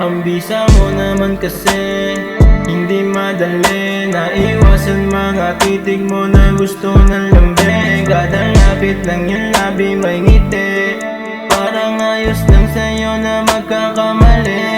Ang bisa mo naman kasi hindi madali. Naiwasan mga titig mo na gusto ng lambing. Kada lapit ng iyong labi may ngiti, parang ayos lang sa'yo na magkakamali.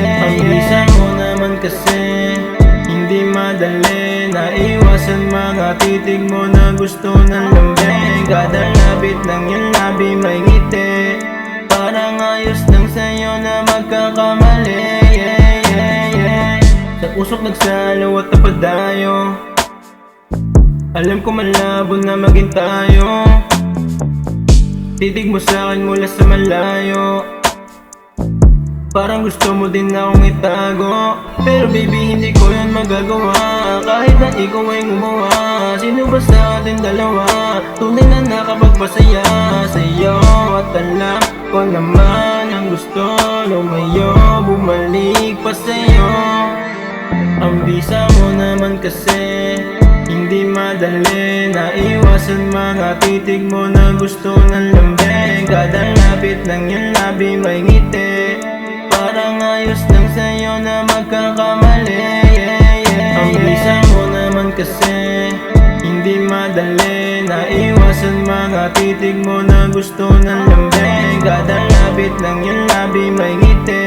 Ang bisa mo naman kasi hindi madali. Naiwasan mga titig mo na gusto ng lambing. Kada lapit ng iyong labi may ngiti, parang ayos lang sa'yo na magkakamali. Sa usok nagsalo at napadayo, alam ko malabo na maging tayo. Titig mo sa'kin mula sa malayo, parang gusto mo din akong itago. Pero baby hindi ko yun magagawa, kahit na ikaw ay gumawa. Sino ba sa atin dalawa tunay na nakapagpasaya sa'yo? At alam ko naman ang gusto lumayo, bumalik pa sa'yo. Ang bisa mo naman kasi hindi madali. Naiwasan mga titig mo na gusto ng lambing. Kada lapit ng iyong labi may ngiti, parang ayos lang sa'yo na magkakamali. Ang bisa mo naman kasi hindi madali. Naiwasan mga titig mo na gusto ng lambing. Kada lapit ng iyong labi may ngiti,